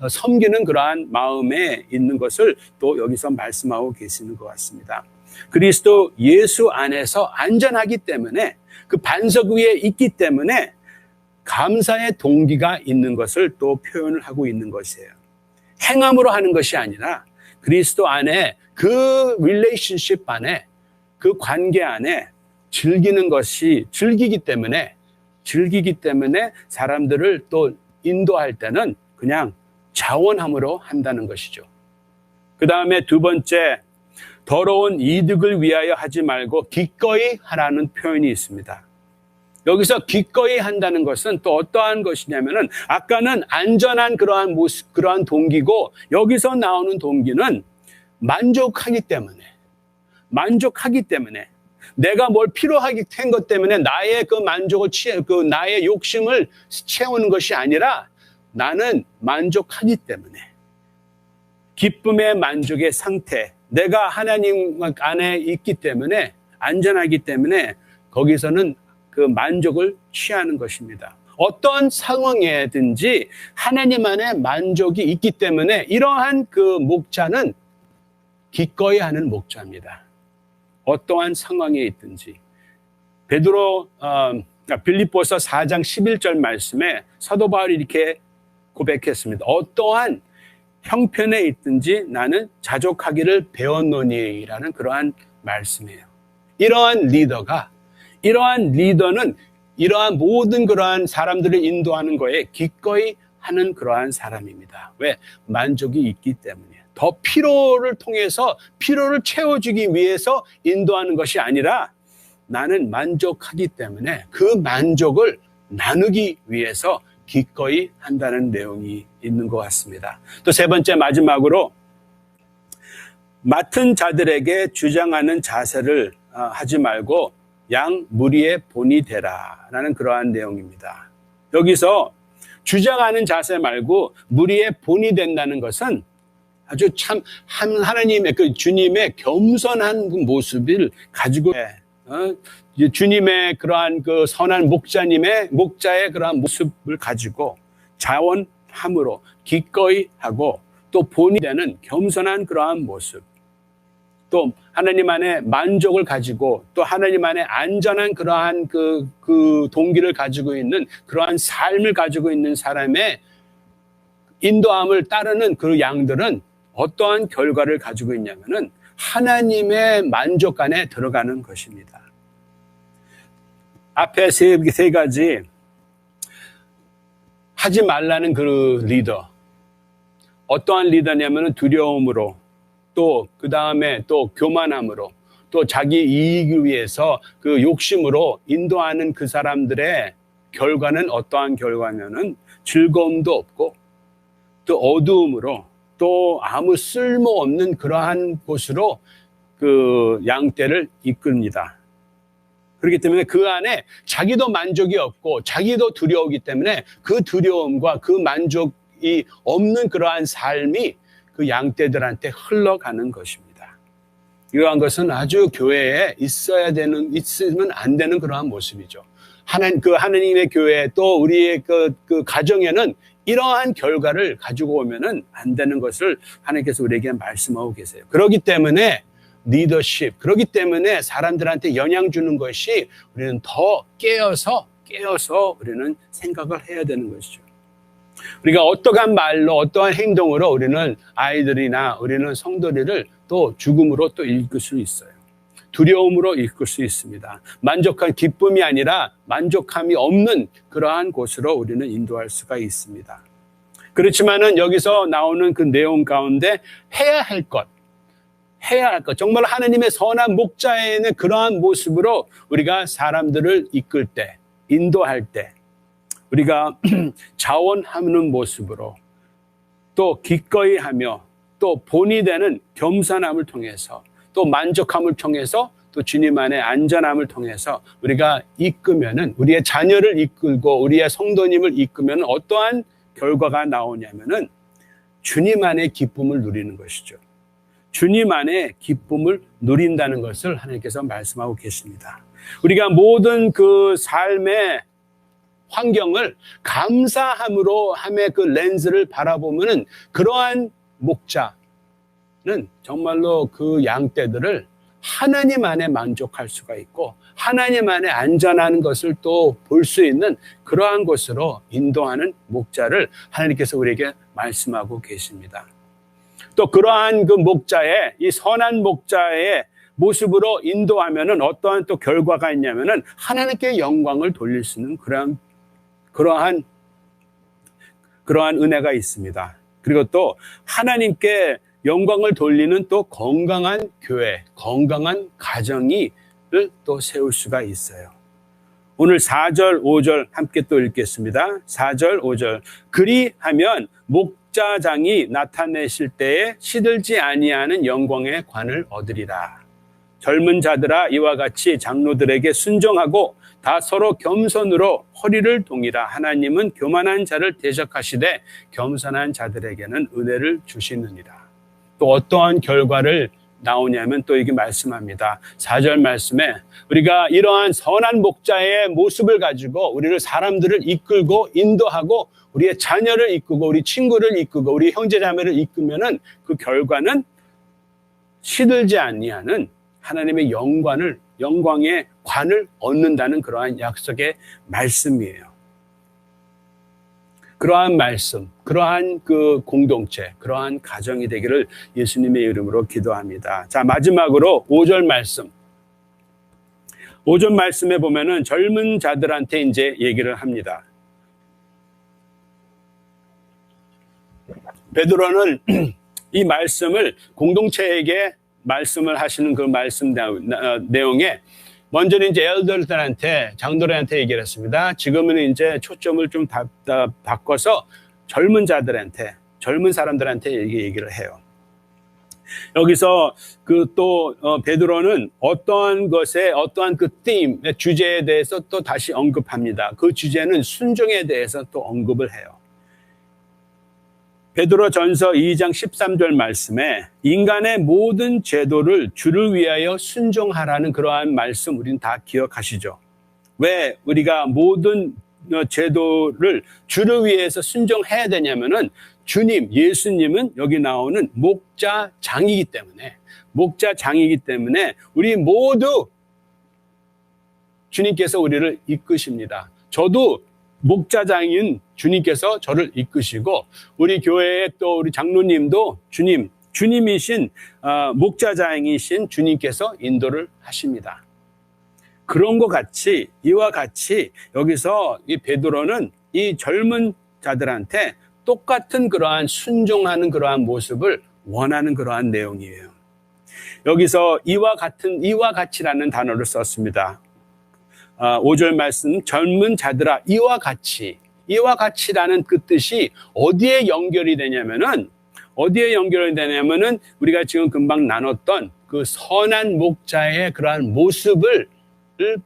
섬기는 그러한 마음에 있는 것을 또 여기서 말씀하고 계시는 것 같습니다. 그리스도 예수 안에서 안전하기 때문에 그 반석 위에 있기 때문에 감사의 동기가 있는 것을 또 표현을 하고 있는 것이에요. 행함으로 하는 것이 아니라 그리스도 안에 그 릴레이션십 안에 그 관계 안에 즐기기 때문에 사람들을 또 인도할 때는 그냥 자원함으로 한다는 것이죠. 그 다음에 두 번째, 더러운 이득을 위하여 하지 말고 기꺼이 하라는 표현이 있습니다. 여기서 기꺼이 한다는 것은 또 어떠한 것이냐면은 아까는 안전한 그러한 동기고 여기서 나오는 동기는 만족하기 때문에 내가 뭘 필요하게 된 것 때문에 나의 그 만족을 나의 욕심을 채우는 것이 아니라 나는 만족하기 때문에 기쁨의 만족의 상태, 내가 하나님 안에 있기 때문에 안전하기 때문에 거기서는 그 만족을 취하는 것입니다. 어떤 상황에든지 하나님 안에 만족이 있기 때문에 이러한 그 목자는 기꺼이 하는 목자입니다. 어떠한 상황에 있든지. 빌립보서 4장 11절 말씀에 사도 바울이 이렇게 고백했습니다. 어떠한 형편에 있든지 나는 자족하기를 배웠노니라는 그러한 말씀이에요. 이러한 리더는 이러한 모든 그러한 사람들을 인도하는 거에 기꺼이 하는 그러한 사람입니다. 왜? 만족이 있기 때문에. 더 피로를 통해서 피로를 채워주기 위해서 인도하는 것이 아니라 나는 만족하기 때문에 그 만족을 나누기 위해서 기꺼이 한다는 내용이 있는 것 같습니다. 또 세 번째 마지막으로 맡은 자들에게 주장하는 자세를 하지 말고 양 무리의 본이 되라라는 그러한 내용입니다. 여기서 주장하는 자세 말고 무리의 본이 된다는 것은 아주 참 하나님의 그 주님의 겸손한 그 모습을 가지고 주님의 그러한 그 선한 목자의 그러한 모습을 가지고 자원함으로 기꺼이 하고 또 본이 되는 겸손한 그러한 모습, 또 하나님 안에 만족을 가지고 또 하나님 안에 안전한 그러한 그 동기를 가지고 있는 그러한 삶을 가지고 있는 사람의 인도함을 따르는 그 양들은 어떠한 결과를 가지고 있냐면은 하나님의 만족 안에 들어가는 것입니다. 앞에 세 가지 하지 말라는 그 리더, 어떠한 리더냐면은 두려움으로, 또 그 다음에 또 교만함으로, 또 자기 이익을 위해서 그 욕심으로 인도하는 그 사람들의 결과는 어떠한 결과냐면은 즐거움도 없고 또 어두움으로 또 아무 쓸모없는 그러한 곳으로 그 양떼를 이끕니다. 그렇기 때문에 그 안에 자기도 만족이 없고 자기도 두려우기 때문에 그 두려움과 그 만족이 없는 그러한 삶이 그 양떼들한테 흘러가는 것입니다. 이러한 것은 아주 교회에 있으면 안 되는 그러한 모습이죠. 하나님의 교회 또 우리의 그 가정에는 이러한 결과를 가지고 오면은 안 되는 것을 하나님께서 우리에게 말씀하고 계세요. 그렇기 때문에 리더십, 그렇기 때문에 사람들한테 영향 주는 것이 우리는 더 깨어서 우리는 생각을 해야 되는 것이죠. 우리가 어떠한 말로 어떠한 행동으로 우리는 아이들이나 우리는 성도들을 또 죽음으로 또 이끌 수 있어요. 두려움으로 이끌 수 있습니다. 만족한 기쁨이 아니라 만족함이 없는 그러한 곳으로 우리는 인도할 수가 있습니다. 그렇지만은 여기서 나오는 그 내용 가운데 해야 할 것, 정말 하나님의 선한 목자에는 그러한 모습으로 우리가 사람들을 이끌 때, 인도할 때, 우리가 자원하는 모습으로 또 기꺼이 하며 또 본이 되는 겸손함을 통해서 또 만족함을 통해서 또 주님 안의 안전함을 통해서 우리가 이끄면은 우리의 자녀를 이끌고 우리의 성도님을 이끄면 어떠한 결과가 나오냐면은 주님 안의 기쁨을 누리는 것이죠. 주님 안의 기쁨을 누린다는 것을 하나님께서 말씀하고 계십니다. 우리가 모든 그 삶의 환경을 감사함으로 함의 그 렌즈를 바라보면은 그러한 목자는 정말로 그 양떼들을 하나님 안에 만족할 수가 있고 하나님 안에 안전한 것을 또 볼 수 있는 그러한 곳으로 인도하는 목자를 하나님께서 우리에게 말씀하고 계십니다. 또 그러한 그 목자의 이 선한 목자의 모습으로 인도하면은 어떠한 또 결과가 있냐면은 하나님께 영광을 돌릴 수 있는 그러한 은혜가 있습니다. 그리고 또 하나님께 영광을 돌리는 또 건강한 교회, 건강한 가정을 또 세울 수가 있어요. 오늘 4절, 5절 함께 또 읽겠습니다. 4절, 5절. 그리하면 목자장이 나타내실 때에 시들지 아니하는 영광의 관을 얻으리라. 젊은 자들아 이와 같이 장로들에게 순종하고 다 서로 겸손으로 허리를 동이라. 하나님은 교만한 자를 대적하시되 겸손한 자들에게는 은혜를 주시느니라. 또 어떠한 결과를 나오냐면 또 이게 말씀합니다. 4절 말씀에 우리가 이러한 선한 목자의 모습을 가지고 우리를 사람들을 이끌고 인도하고 우리의 자녀를 이끌고 우리 친구를 이끌고 우리 형제자매를 이끌면은 그 결과는 시들지 아니하는 하나님의 영광의 관을 얻는다는 그러한 약속의 말씀이에요. 그러한 말씀, 그러한 그 공동체, 그러한 가정이 되기를 예수님의 이름으로 기도합니다. 자, 마지막으로 5절 말씀. 5절 말씀에 보면은 젊은 자들한테 이제 얘기를 합니다. 베드로는 이 말씀을 공동체에게 말씀을 하시는 그 말씀 내용에 먼저는 이제 엘더들한테, 장로들한테 얘기를 했습니다. 지금은 이제 초점을 좀 바꿔서 젊은 자들한테, 젊은 사람들한테 얘기를 해요. 여기서 베드로는 어떠한 그 팀의 주제에 대해서 또 다시 언급합니다. 그 주제는 순종에 대해서 또 언급을 해요. 베드로전서 2장 13절 말씀에 인간의 모든 제도를 주를 위하여 순종하라는 그러한 말씀 우리는 다 기억하시죠. 왜 우리가 모든 제도를 주를 위해서 순종해야 되냐면은 주님, 예수님은 여기 나오는 목자장이기 때문에 우리 모두 주님께서 우리를 이끄십니다. 저도 목자장인 주님께서 저를 이끄시고 우리 교회의 또 우리 장로님도 주님이신 목자장이신 주님께서 인도를 하십니다. 그런 것 같이 이와 같이 여기서 이 베드로는 이 젊은 자들한테 똑같은 그러한 순종하는 그러한 모습을 원하는 그러한 내용이에요. 여기서 이와 같이라는 단어를 썼습니다. 5절 말씀 젊은 자들아 이와 같이라는 그 뜻이 어디에 연결이 되냐면은 우리가 지금 금방 나눴던 그 선한 목자의 그러한 모습을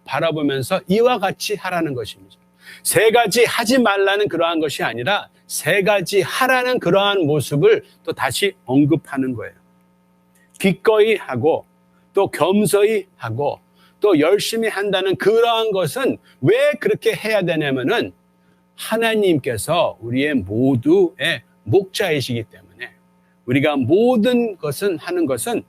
바라보면서 이와 같이 하라는 것입니다. 세 가지 하지 말라는 그러한 것이 아니라 세 가지 하라는 그러한 모습을 또 다시 언급하는 거예요. 기꺼이 하고 또 겸손히 하고 또 열심히 한다는 그러한 것은 왜 그렇게 해야 되냐면은 하나님께서 우리의 모두의 목자이시기 때문에 우리가 모든 것은 하는 것은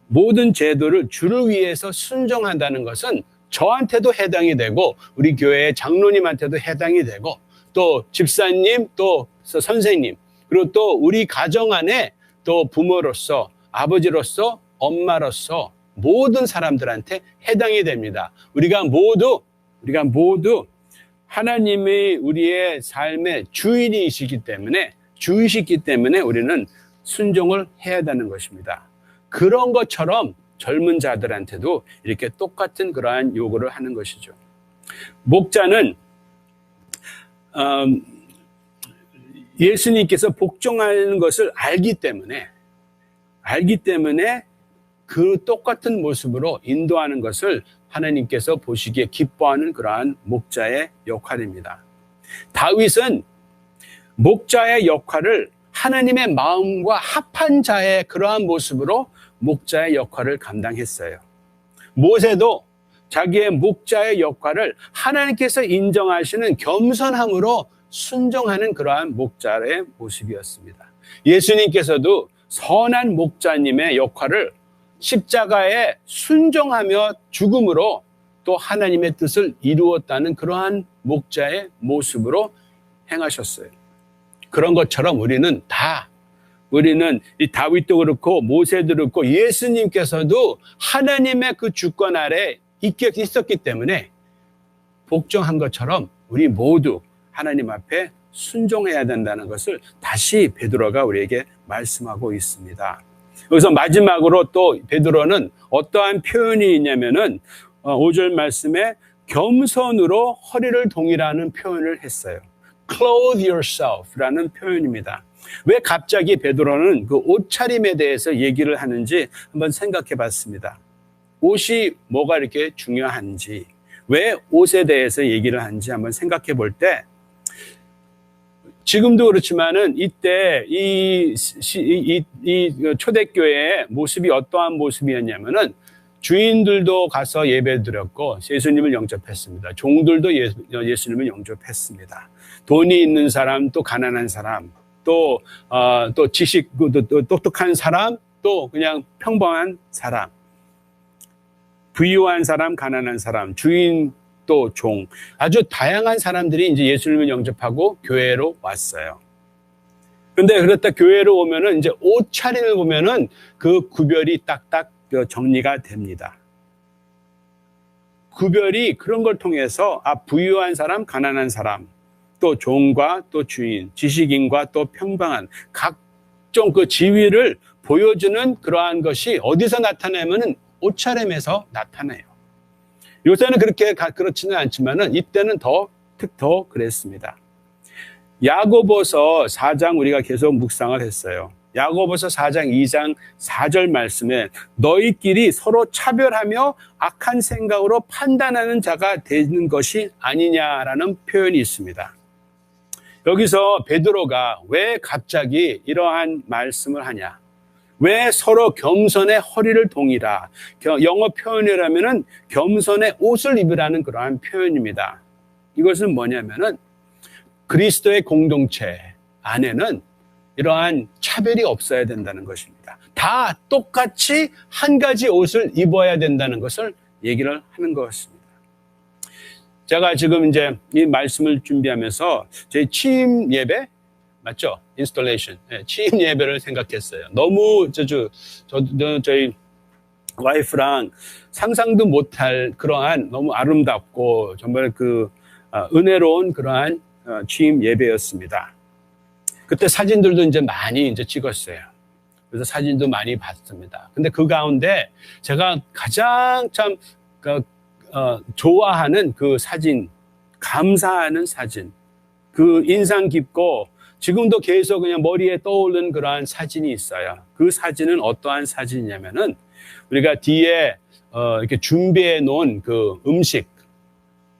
모든 제도를 주를 위해서 순종한다는 것은 저한테도 해당이 되고 우리 교회의 장로님한테도 해당이 되고 또 집사님 또 선생님 그리고 또 우리 가정 안에 또 부모로서 아버지로서 엄마로서 모든 사람들한테 해당이 됩니다. 우리가 모두 하나님이 우리의 삶의 주인이시기 때문에 우리는 순종을 해야 되는 것입니다. 그런 것처럼 젊은 자들한테도 이렇게 똑같은 그러한 요구를 하는 것이죠. 목자는 예수님께서 복종하는 것을 알기 때문에 그 똑같은 모습으로 인도하는 것을 하나님께서 보시기에 기뻐하는 그러한 목자의 역할입니다. 다윗은 목자의 역할을 하나님의 마음과 합한 자의 그러한 모습으로 목자의 역할을 감당했어요. 모세도 자기의 목자의 역할을 하나님께서 인정하시는 겸손함으로 순종하는 그러한 목자의 모습이었습니다. 예수님께서도 선한 목자님의 역할을 십자가에 순종하며 죽음으로 또 하나님의 뜻을 이루었다는 그러한 목자의 모습으로 행하셨어요. 그런 것처럼 우리는 이 다윗도 그렇고 모세도 그렇고 예수님께서도 하나님의 그 주권 아래 있었기 때문에 복종한 것처럼 우리 모두 하나님 앞에 순종해야 된다는 것을 다시 베드로가 우리에게 말씀하고 있습니다. 여기서 마지막으로 또 베드로는 어떠한 표현이 있냐면은 5절 말씀에 겸손으로 허리를 동이라는 표현을 했어요. Clothe yourself라는 표현입니다. 왜 갑자기 베드로는 그 옷차림에 대해서 얘기를 하는지 한번 생각해 봤습니다. 옷이 뭐가 이렇게 중요한지, 왜 옷에 대해서 얘기를 하는지 한번 생각해 볼 때, 지금도 그렇지만은 이때 이 초대교회의 모습이 어떠한 모습이었냐면은 주인들도 가서 예배 드렸고 예수님을 영접했습니다. 종들도 예수님을 영접했습니다. 돈이 있는 사람, 또 가난한 사람, 또 지식, 또 똑똑한 사람, 또 그냥 평범한 사람, 부유한 사람, 가난한 사람, 주인, 또 종, 아주 다양한 사람들이 이제 예수님을 영접하고 교회로 왔어요. 그런데 그렇다 교회로 오면은 이제 옷차림을 보면은 그 구별이 딱딱 정리가 됩니다. 구별이 그런 걸 통해서 부유한 사람, 가난한 사람, 또 종과 또 주인, 지식인과 또 평범한 각종 그 지위를 보여주는 그러한 것이 어디서 나타나면은 옷차림에서 나타나요. 요새는 그렇지는 않지만은 이때는 더 그랬습니다. 야고보서 4장 우리가 계속 묵상을 했어요. 야고보서 4장 2장 4절 말씀에 너희끼리 서로 차별하며 악한 생각으로 판단하는 자가 되는 것이 아니냐라는 표현이 있습니다. 여기서 베드로가 왜 갑자기 이러한 말씀을 하냐? 왜 서로 겸손의 허리를 동이라? 영어 표현이라면은 겸손의 옷을 입으라는 그러한 표현입니다. 이것은 뭐냐면은 그리스도의 공동체 안에는 이러한 차별이 없어야 된다는 것입니다. 다 똑같이 한 가지 옷을 입어야 된다는 것을 얘기를 하는 것입니다. 제가 지금 이제 이 말씀을 준비하면서 저희 취임 예배 맞죠? 인스톨레이션 취임 예배를 생각했어요. 너무 저희 와이프랑 상상도 못할 그러한 너무 아름답고 정말 은혜로운 그러한 취임 예배였습니다. 그때 사진들도 이제 많이 찍었어요. 그래서 사진도 많이 봤습니다. 근데 그 가운데 제가 가장 참 좋아하는 그 사진, 감사하는 사진, 그 인상 깊고 지금도 계속 그냥 머리에 떠오르는 그러한 사진이 있어요. 그 사진은 어떠한 사진이냐면은 우리가 뒤에 이렇게 준비해 놓은 그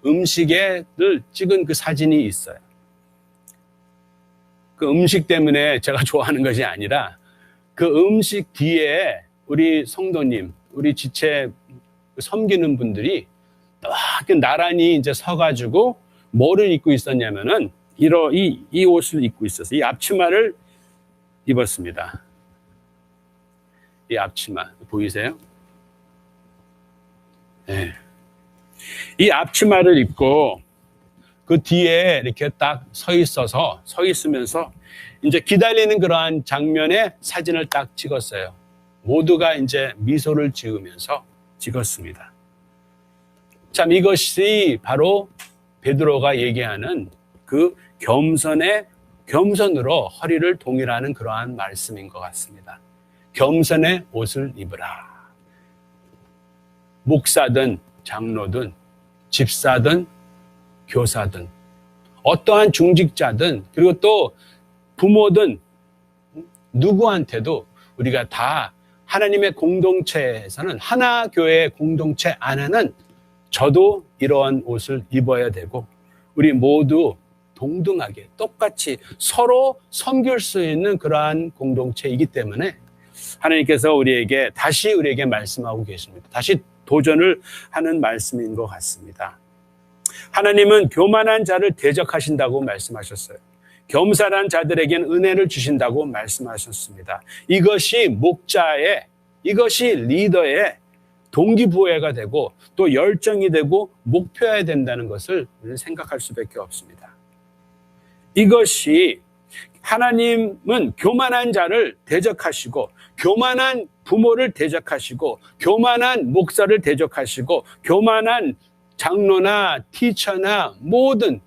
음식을 찍은 그 사진이 있어요. 그 음식 때문에 제가 좋아하는 것이 아니라 그 음식 뒤에 우리 성도님, 우리 지체 섬기는 분들이 나란히 이제 서가지고 뭐를 입고 있었냐면은 이 옷을 입고 있었어요. 이 앞치마를 입었습니다. 이 앞치마 보이세요? 네. 이 앞치마를 입고 그 뒤에 이렇게 딱 서 있으면서 이제 기다리는 그러한 장면의 사진을 딱 찍었어요. 모두가 이제 미소를 지으면서 찍었습니다. 참 이것이 바로 베드로가 얘기하는 그 겸손으로 허리를 동이라는 그러한 말씀인 것 같습니다. 겸손의 옷을 입으라. 목사든 장로든 집사든 교사든 어떠한 중직자든 그리고 또 부모든 누구한테도 우리가 다 하나님의 공동체에서는 하나 교회 공동체 안에는 저도 이러한 옷을 입어야 되고 우리 모두 동등하게 똑같이 서로 섬길 수 있는 그러한 공동체이기 때문에 하나님께서 다시 우리에게 말씀하고 계십니다. 다시 도전을 하는 말씀인 것 같습니다. 하나님은 교만한 자를 대적하신다고 말씀하셨어요. 겸손한 자들에게는 은혜를 주신다고 말씀하셨습니다. 이것이 이것이 리더의 동기부여가 되고 또 열정이 되고 목표여야 된다는 것을 우리는 생각할 수밖에 없습니다. 이것이 하나님은 교만한 자를 대적하시고 교만한 부모를 대적하시고 교만한 목사를 대적하시고 교만한 장로나 티처나 모든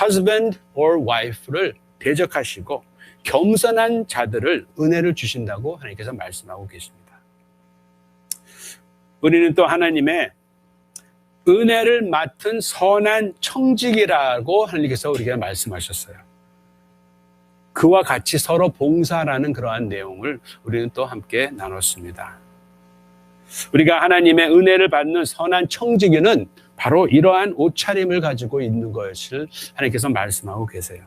husband or wife를 대적하시고 겸손한 자들을 은혜를 주신다고 하나님께서 말씀하고 계십니다. 우리는 또 하나님의 은혜를 맡은 선한 청직이라고 하나님께서 우리에게 말씀하셨어요. 그와 같이 서로 봉사라는 그러한 내용을 우리는 또 함께 나눴습니다. 우리가 하나님의 은혜를 받는 선한 청지기는 바로 이러한 옷차림을 가지고 있는 것을 하나님께서 말씀하고 계세요.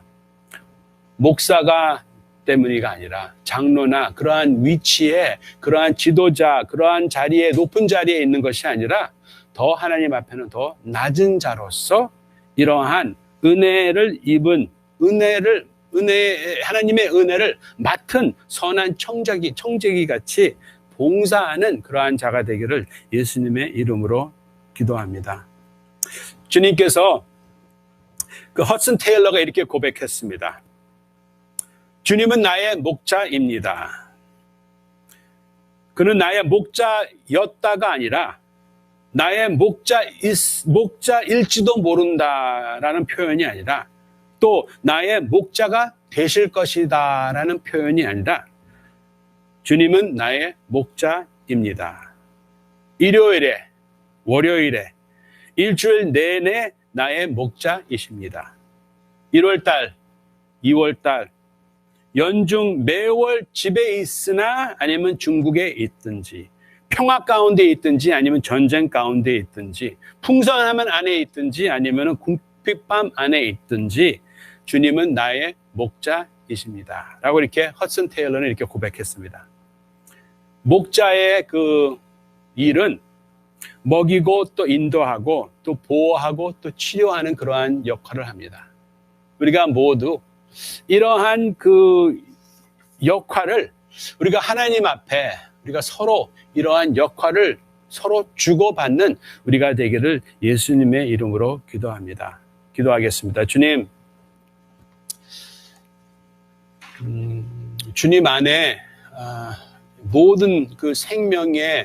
목사가 때문이가 아니라 장로나 그러한 위치에 그러한 지도자 그러한 자리에 높은 자리에 있는 것이 아니라 더 하나님 앞에는 더 낮은 자로서 이러한 은혜를 입은 하나님의 은혜를 맡은 선한 청지기 같이 봉사하는 그러한 자가 되기를 예수님의 이름으로 기도합니다. 주님께서 그 허슨 테일러가 이렇게 고백했습니다. 주님은 나의 목자입니다. 그는 나의 목자였다가 아니라 나의 목자일지도 모른다라는 표현이 아니라 또 나의 목자가 되실 것이다라는 표현이 아니라 주님은 나의 목자입니다. 일요일에, 월요일에, 일주일 내내 나의 목자이십니다. 1월달, 2월달, 연중 매월 집에 있으나 아니면 중국에 있든지 평화 가운데 있든지 아니면 전쟁 가운데 있든지 풍성함 안에 있든지 아니면 궁핍함 안에 있든지 주님은 나의 목자이십니다. 라고 이렇게 허슨 테일러는 이렇게 고백했습니다. 목자의 그 일은 먹이고 또 인도하고 또 보호하고 또 치료하는 그러한 역할을 합니다. 우리가 모두 이러한 그 역할을 우리가 하나님 앞에 우리가 서로 이러한 역할을 서로 주고받는 우리가 되기를 예수님의 이름으로 기도합니다. 기도하겠습니다. 주님, 주님 안에 모든 그 생명이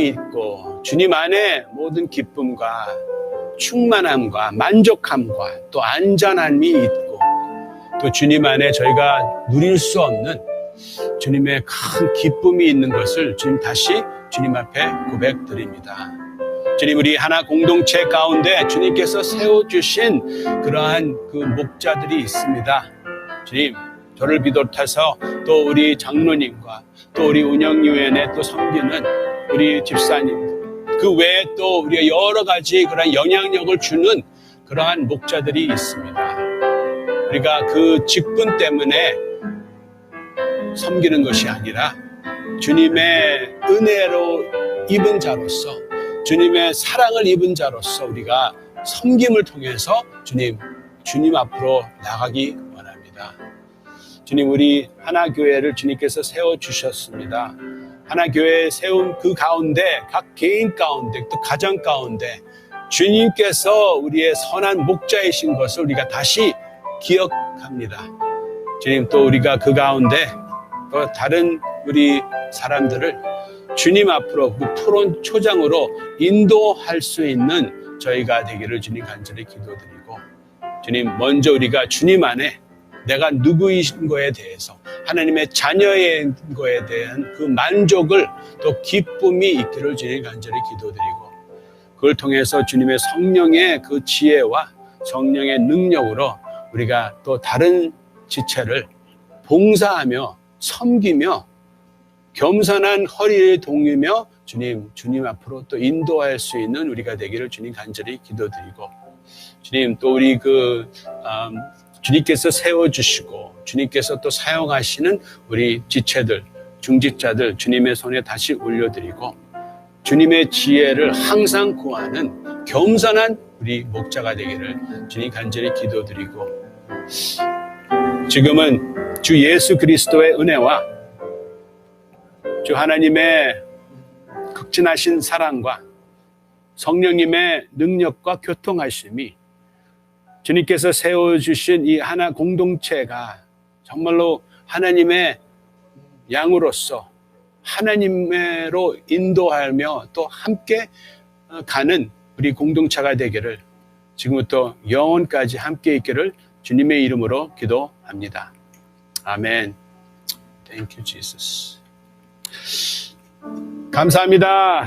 있고 주님 안에 모든 기쁨과 충만함과 만족함과 또 안전함이 있고 또 주님 안에 저희가 누릴 수 없는 주님의 큰 기쁨이 있는 것을 주님 다시 주님 앞에 고백드립니다. 주님, 우리 하나 공동체 가운데 주님께서 세워주신 그러한 그 목자들이 있습니다. 주님, 저를 비롯해서 또 우리 장로님과 또 우리 운영위원회 또 섬기는 우리 집사님, 그 외에 또 우리가 여러 가지 그런 영향력을 주는 그러한 목자들이 있습니다. 우리가 그 직분 때문에 섬기는 것이 아니라 주님의 은혜로 입은 자로서 주님의 사랑을 입은 자로서 우리가 섬김을 통해서 주님 앞으로 나가기 원합니다. 주님, 우리 하나교회를 주님께서 세워주셨습니다. 하나교회에 세운 그 가운데 각 개인 가운데 또 가정 가운데 주님께서 우리의 선한 목자이신 것을 우리가 다시 기억합니다. 주님, 또 우리가 그 가운데 또 다른 우리 사람들을 주님 앞으로 그 푸른 초장으로 인도할 수 있는 저희가 되기를 주님 간절히 기도드리고, 주님, 먼저 우리가 주님 안에 내가 누구인 거에 대해서 하나님의 자녀인 거에 대한 그 만족을 또 기쁨이 있기를 주님 간절히 기도드리고, 그걸 통해서 주님의 성령의 그 지혜와 성령의 능력으로 우리가 또 다른 지체를 봉사하며 섬기며 겸손한 허리를 동이며 주님 앞으로 또 인도할 수 있는 우리가 되기를 주님 간절히 기도드리고, 주님, 또 우리 주님께서 세워주시고 주님께서 또 사용하시는 우리 지체들, 중직자들 주님의 손에 다시 올려드리고, 주님의 지혜를 항상 구하는 겸손한 우리 목자가 되기를 주님 간절히 기도드리고, 지금은 주 예수 그리스도의 은혜와 주 하나님의 극진하신 사랑과 성령님의 능력과 교통하심이 주님께서 세워주신 이 하나 공동체가 정말로 하나님의 양으로서 하나님으로 인도하며 또 함께 가는 우리 공동체가 되기를 지금부터 영원까지 함께 있기를 주님의 이름으로 기도합니다. 아멘. Thank you, Jesus. 감사합니다.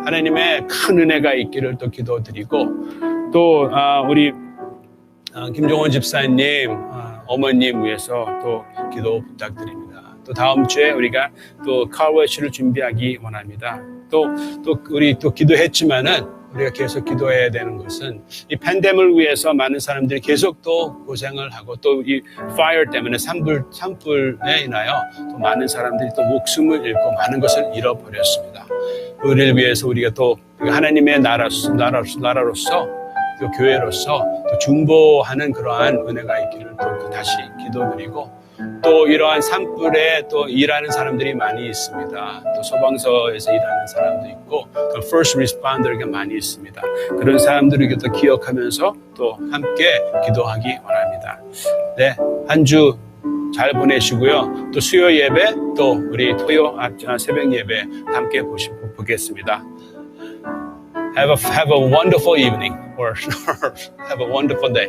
하나님의 큰 은혜가 있기를 또 기도드리고, 또 우리 김종원 집사님 어머님 위해서 또 기도 부탁드립니다. 또 다음 주에 우리가 또 카워시를 준비하기 원합니다. 또 우리 또 기도했지만은 우리가 계속 기도해야 되는 것은 이 팬데믹을 위해서 많은 사람들이 계속 또 고생을 하고, 또 이 파이어 때문에 산불에 인하여 또 많은 사람들이 또 목숨을 잃고 많은 것을 잃어버렸습니다. 우리를 위해서 우리가 또 하나님의 나라로서 또 교회로서 또 중보하는 그러한 은혜가 있기를 또 다시 기도드리고, 또 이러한 산불에 또 일하는 사람들이 많이 있습니다. 또 소방서에서 일하는 사람도 있고, 또 first responder가 많이 있습니다. 그런 사람들에게 또 기억하면서 또 함께 기도하기 원합니다. 네, 한 주 잘 보내시고요. 또 수요 예배, 또 우리 토요 새벽 예배 함께 보겠습니다. Have a wonderful evening or have a wonderful day.